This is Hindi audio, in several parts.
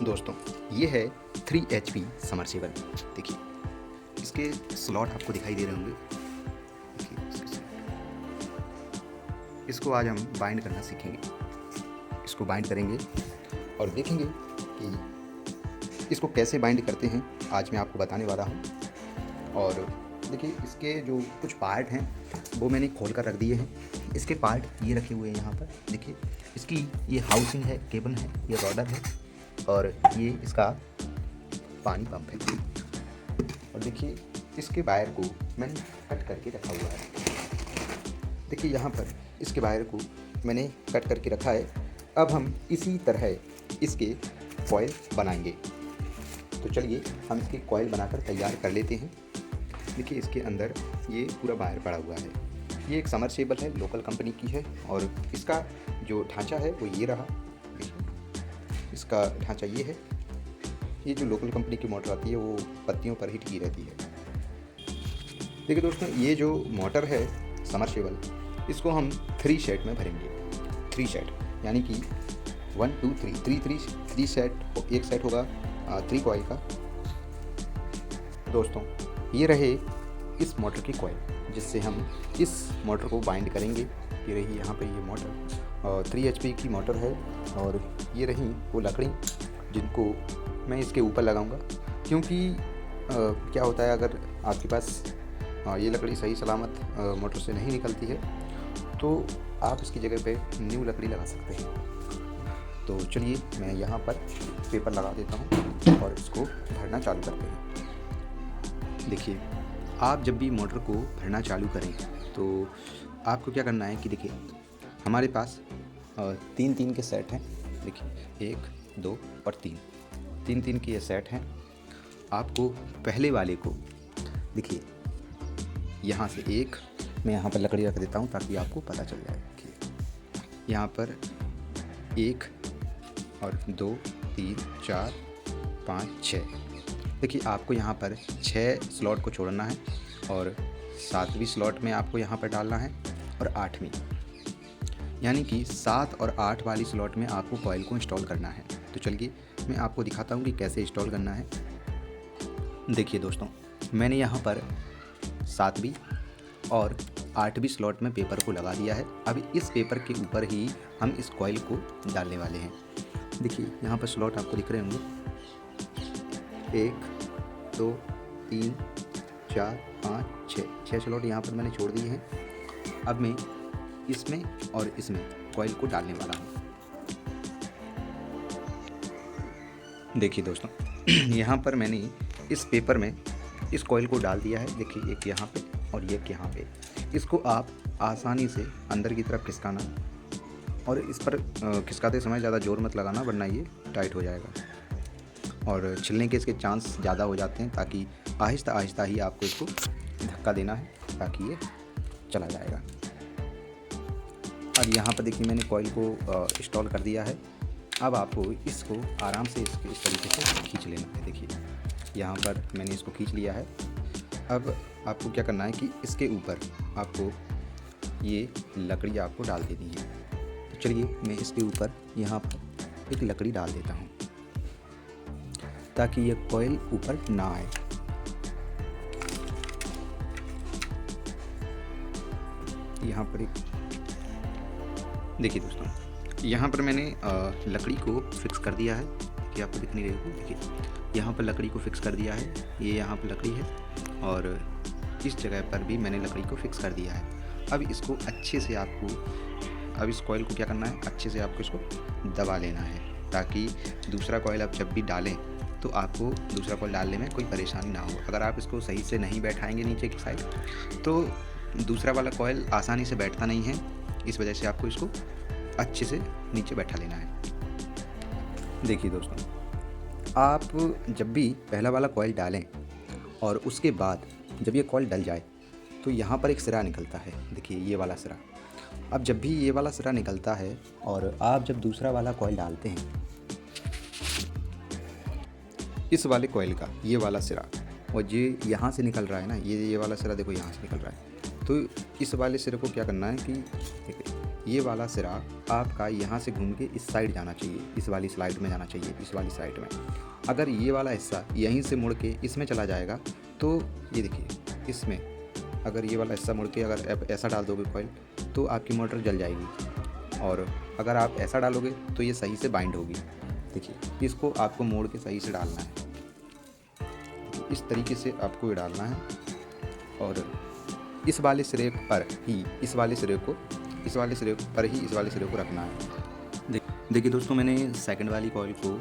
दोस्तों ये है 3 HP समरसेबल। देखिए इसके स्लॉट आपको दिखाई दे रहे होंगे। देखिए इसके स्लॉट। इसको आज हम बाइंड करना सीखेंगे। इसको बाइंड करेंगे और देखेंगे कि इसको कैसे बाइंड करते हैं, आज मैं आपको बताने वाला हूँ। और देखिए इसके जो कुछ पार्ट हैं वो मैंने खोल कर रख दिए हैं। इसके पार्ट ये रखे हुए हैं यहाँ पर। देखिए इसकी ये हाउसिंग है, केबल है, ये रॉडर है और ये इसका पानी पंप है। और देखिए इसके वायर को मैंने कट करके रखा हुआ है। देखिए यहाँ पर इसके वायर को मैंने कट करके रखा है। अब हम इसी तरह इसके कॉइल बनाएंगे। तो चलिए हम इसके कॉइल बनाकर तैयार कर लेते हैं। देखिए इसके अंदर ये पूरा वायर पड़ा हुआ है। ये एक समरसेबल है, लोकल कंपनी की है और इसका जो ढांचा है वो ये रहा। इसका ढांचा ये है। ये जो लोकल कंपनी की मोटर आती है वो पत्तियों पर ही टिकी रहती है। देखिए दोस्तों ये जो मोटर है समरसेबल, इसको हम 3 सेट में भरेंगे। 3 सेट यानी कि 1 2 3 3 सेट। एक सेट होगा 3 कॉइल का। दोस्तों ये रहे इस मोटर की कॉइल जिससे हम इस मोटर को बाइंड करेंगे। ये रही यहाँ पे ये मोटर और 3 HP की मोटर है। और ये रही वो लकड़ी जिनको मैं इसके ऊपर लगाऊंगा, क्योंकि क्या होता है अगर आपके पास ये लकड़ी सही सलामत मोटर से नहीं निकलती है तो आप इसकी जगह पे न्यू लकड़ी लगा सकते हैं। तो चलिए मैं यहाँ पर पेपर लगा देता हूँ और इसको भरना चालू करते हैं। देखिए आप जब भी मोटर को भरना चालू करें तो आपको क्या करना है कि देखिए हमारे पास 3 के सेट हैं। देखिए 1 2 और 3 के ये सेट हैं। आपको पहले वाले को देखिए यहाँ से एक मैं यहाँ पर लकड़ी रख देता हूँ ताकि आपको पता चल जाए। देखिए यहाँ पर 1 और 2 3 4 5 6। देखिए आपको यहाँ पर 6 स्लॉट को छोड़ना है और 7वीं स्लॉट में आपको यहाँ पर डालना है और 8वीं, यानी कि 7 और 8 वाली स्लॉट में आपको कॉइल को इंस्टॉल करना है। तो चलिए मैं आपको दिखाता हूँ कि कैसे इंस्टॉल करना है। देखिए दोस्तों मैंने यहाँ पर 7वीं और 8वीं स्लॉट में पेपर को लगा दिया है। अब इस पेपर के ऊपर ही हम इस कॉइल को डालने वाले हैं। देखिए यहाँ पर स्लॉट आपको दिख रहे होंगे। 1 2 3 4 5 6 स्लॉट यहाँ पर मैंने छोड़ दिए हैं। अब मैं इसमें और इसमें कॉइल को डालने वाला हूँ। देखिए दोस्तों यहाँ पर मैंने इस पेपर में इस कॉइल को डाल दिया है। देखिए एक यहाँ पे और एक यहाँ पे। इसको आप आसानी से अंदर की तरफ खिसकाना और इस पर खिसकाते समय ज़्यादा जोर मत लगाना वरना ये टाइट हो जाएगा और छिलने के इसके चांस ज़्यादा हो जाते हैं। ताकि आहिस्ता आहिस्ता ही आपको इसको धक्का देना है ताकि ये चला जाएगा। और यहाँ पर देखिए मैंने कॉइल को इंस्टॉल कर दिया है। अब आपको इसको आराम से इस तरीके से खींच लेना है। देखिए यहाँ पर मैंने इसको खींच लिया है। अब आपको क्या करना है कि इसके ऊपर आपको ये लकड़ी आपको डाल देनी है। तो चलिए मैं इसके ऊपर यहाँ पर एक लकड़ी डाल देता हूँ ताकि ये कॉइल ऊपर ना आए। यहाँ पर एक देखिए दोस्तों यहाँ पर मैंने लकड़ी को फिक्स कर दिया है कि आपको दिख नहीं रही होगी। देखिए यहाँ पर लकड़ी को फिक्स कर दिया है। ये यहाँ पर लकड़ी है और इस जगह पर भी मैंने लकड़ी को फिक्स कर दिया है। अब इसको अच्छे से आपको अब इस कॉइल को क्या करना है, अच्छे से आपको इसको दबा लेना है ताकि दूसरा कॉइल आप जब भी डालें तो आपको दूसरा कॉइल डालने में कोई परेशानी ना हो। अगर आप इसको सही से नहीं बैठाएंगे नीचे की साइड तो दूसरा वाला कॉइल आसानी से बैठता नहीं है। इस वजह से आपको इसको अच्छे से नीचे बैठा लेना है। देखिए दोस्तों आप जब भी पहला वाला कॉइल डालें और उसके बाद जब ये कॉइल डल जाए तो यहाँ पर एक सिरा निकलता है। देखिए ये वाला सिरा। अब जब भी ये वाला सिरा निकलता है और आप जब दूसरा वाला कॉइल डालते हैं, इस वाले कॉइल का ये वाला सिरा और ये यहाँ से निकल रहा है ना, ये वाला सिरा देखो यहाँ से निकल रहा है। तो इस वाले सिरे को क्या करना है कि ये वाला सिरा आपका यहाँ से घूम के इस साइड जाना चाहिए, इस वाली स्लाइड में जाना चाहिए, इस वाली साइड में। अगर ये वाला हिस्सा यहीं से मुड़ के इसमें चला जाएगा तो ये देखिए, इसमें अगर ये वाला हिस्सा मुड़ के अगर आप ऐसा डाल दोगे कॉइल तो आपकी मोटर जल जाएगी, और अगर आप ऐसा डालोगे तो ये सही से बाइंड होगी। देखिए, इसको आपको मोड़ के सही से डालना है, इस तरीके से आपको ये डालना है, और इस वाले सिरे पर ही इस वाले सिरे को रखना है। देखिए दोस्तों, मैंने सेकंड वाली कॉइल को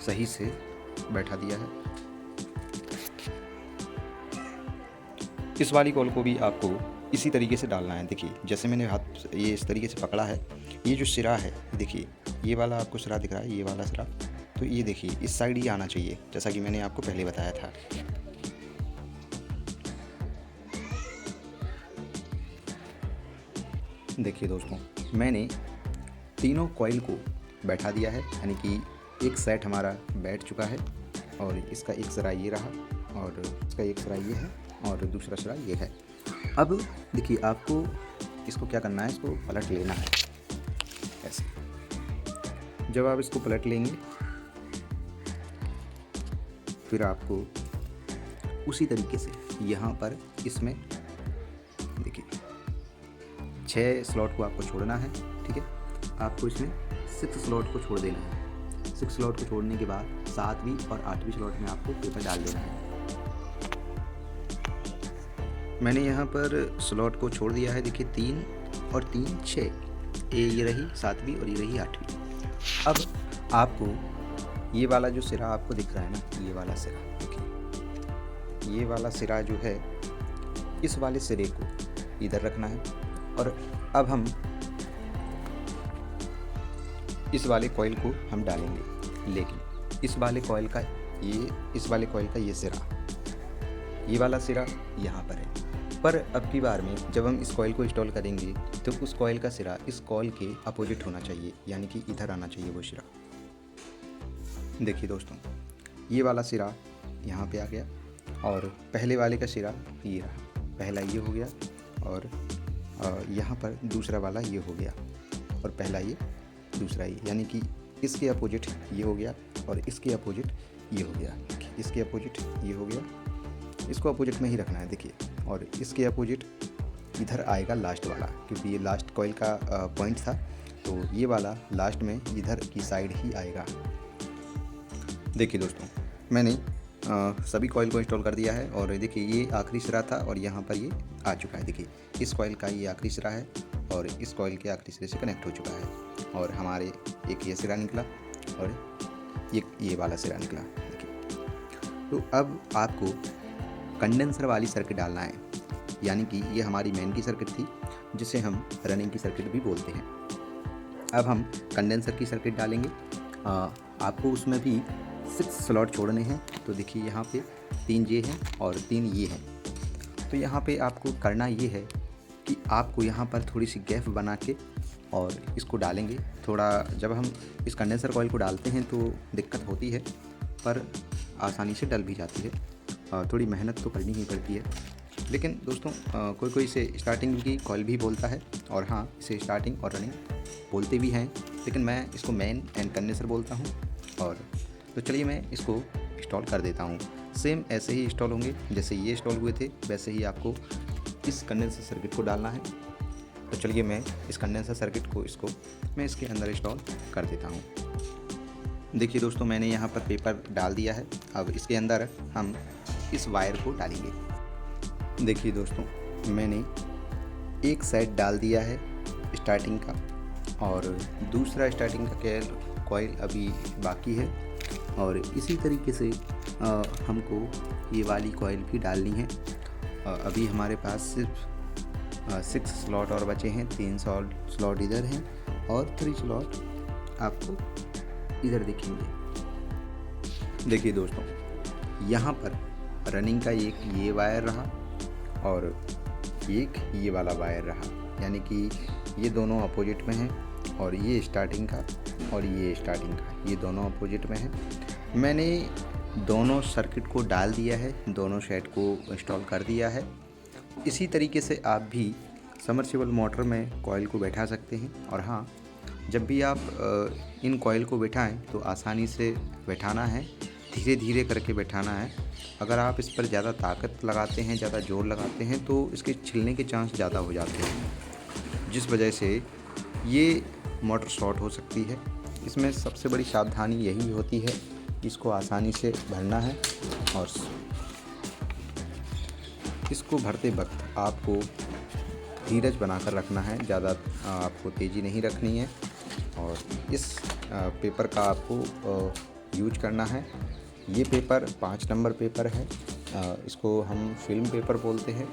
सही से बैठा दिया है। इस वाली कॉइल को भी आपको इसी तरीके से डालना है। देखिए, जैसे मैंने हाथ ये इस तरीके से पकड़ा है, ये जो सिरा है, देखिए ये वाला आपको सिरा दिख रहा है, ये वाला सिरा, तो ये देखिए इस साइड ही आना चाहिए, जैसा कि मैंने आपको पहले बताया था। देखिए दोस्तों, मैंने तीनों कॉइल को बैठा दिया है, यानी कि एक सेट हमारा बैठ चुका है, और इसका एक सिरा ये रहा, और इसका एक सिरा ये है, और दूसरा सिरा ये है। अब देखिए, आपको इसको क्या करना है, इसको पलट लेना है ऐसे। जब आप इसको पलट लेंगे फिर आपको उसी तरीके से यहाँ पर इसमें देखिए 6 स्लॉट को आपको छोड़ना है, ठीक है। आपको इसमें 6 स्लॉट को छोड़ देना है। 6 स्लॉट को छोड़ने के बाद 7वीं और 8वीं स्लॉट में आपको पेपर डाल देना है। मैंने यहाँ पर स्लॉट को छोड़ दिया है, देखिए 3 और 3 6, ये रही 7वीं और ये रही 8वीं। अब आपको ये वाला जो सिरा आपको दिख रहा है ना, ये वाला सिरा, देखिए ये वाला सिरा जो है, इस वाले सिरे को इधर रखना है, और अब हम इस वाले कॉइल को हम डालेंगे, लेकिन इस वाले कॉइल का ये सिरा, ये वाला सिरा यहाँ पर है। पर अब की बार में जब हम इस कॉइल को इंस्टॉल करेंगे तो उस कॉइल का सिरा इस कॉइल के अपोजिट होना चाहिए, यानी कि इधर आना चाहिए वो सिरा। देखिए दोस्तों, ये वाला सिरा यहाँ पे आ गया, और पहले वाले का सिरा ये रहा, पहला ये हो गया, और यहाँ पर दूसरा वाला ये हो गया, और पहला ये, दूसरा ये, यानी कि इसके अपोजिट ये हो गया, और इसके अपोजिट ये हो गया, इसके अपोजिट ये हो गया। इसको अपोजिट में ही रखना है, देखिए, और इसके अपोजिट इधर आएगा लास्ट वाला, क्योंकि ये लास्ट कॉइल का पॉइंट था, तो ये वाला लास्ट में इधर की साइड ही आएगा। देखिए दोस्तों, मैंने सभी कॉइल को इंस्टॉल कर दिया है, और देखिए ये आखिरी सिरा था और यहाँ पर ये आ चुका है। देखिए, इस कॉइल का ये आखिरी सिरा है, और इस कॉइल के आखिरी सिरे से कनेक्ट हो चुका है, और हमारे एक ये सिरा निकला, और ये वाला सिरा निकला। देखिए, तो अब आपको कंडेंसर वाली सर्किट डालना है, यानी कि ये हमारी मेन की सर्किट थी, जिसे हम रनिंग की सर्किट भी बोलते हैं। अब हम कंडेंसर की सर्किट डालेंगे। आपको उसमें भी 6 स्लॉट छोड़ने हैं। तो देखिए, यहाँ पे 3 ये हैं और 3 ये हैं। तो यहाँ पे आपको करना ये है कि आपको यहाँ पर थोड़ी सी गैप बना के और इसको डालेंगे। थोड़ा जब हम इस कंडेंसर कॉइल को डालते हैं तो दिक्कत होती है, पर आसानी से डल भी जाती है। थोड़ी मेहनत तो करनी ही पड़ती है, लेकिन दोस्तों कोई इसे स्टार्टिंग की कॉइल भी बोलता है, और हाँ, इसे स्टार्टिंग और रनिंग बोलते भी हैं, लेकिन मैं इसको मेन एंड कंडेंसर बोलता हूँ। और तो चलिए मैं इसको इंस्टॉल कर देता हूँ। सेम ऐसे ही इंस्टॉल होंगे, जैसे ये इंस्टॉल हुए थे वैसे ही आपको इस कंडेंसर सर्किट को डालना है। तो चलिए मैं इस कंडेंसर सर्किट को मैं इसके अंदर इंस्टॉल कर देता हूँ। देखिए दोस्तों, मैंने यहाँ पर पेपर डाल दिया है। अब इसके अंदर हम इस वायर को डालेंगे। देखिए दोस्तों, मैंने एक साइड डाल दिया है स्टार्टिंग का, और दूसरा स्टार्टिंग का कॉइल अभी बाकी है, और इसी तरीके से हमको ये वाली कॉइल भी डालनी है। अभी हमारे पास सिर्फ 6 स्लॉट और बचे हैं। 3 स्लॉट इधर हैं और 3 स्लॉट आपको इधर दिखेंगे। देखिए दोस्तों, यहाँ पर रनिंग का एक ये वायर रहा और एक ये वाला वायर रहा, यानी कि ये दोनों अपोजिट में हैं, और ये स्टार्टिंग का और ये स्टार्टिंग का, ये दोनों अपोजिट में हैं। मैंने दोनों सर्किट को डाल दिया है, दोनों सेट को इंस्टॉल कर दिया है। इसी तरीके से आप भी समर्सिबल मोटर में कॉइल को बैठा सकते हैं। और हाँ, जब भी आप इन कॉइल को बैठाएं तो आसानी से बैठाना है, धीरे धीरे करके बैठाना है। अगर आप इस पर ज़्यादा ताकत लगाते हैं, ज़्यादा जोर लगाते हैं तो इसके छिलने के चांस ज़्यादा हो जाते हैं, जिस वजह से ये मोटर शॉर्ट हो सकती है। इसमें सबसे बड़ी सावधानी यही होती है कि इसको आसानी से भरना है और इसको भरते वक्त आपको धीरज बनाकर रखना है, ज़्यादा आपको तेज़ी नहीं रखनी है। और इस पेपर का आपको यूज करना है। ये पेपर 5 नंबर पेपर है। इसको हम फिल्म पेपर बोलते हैं।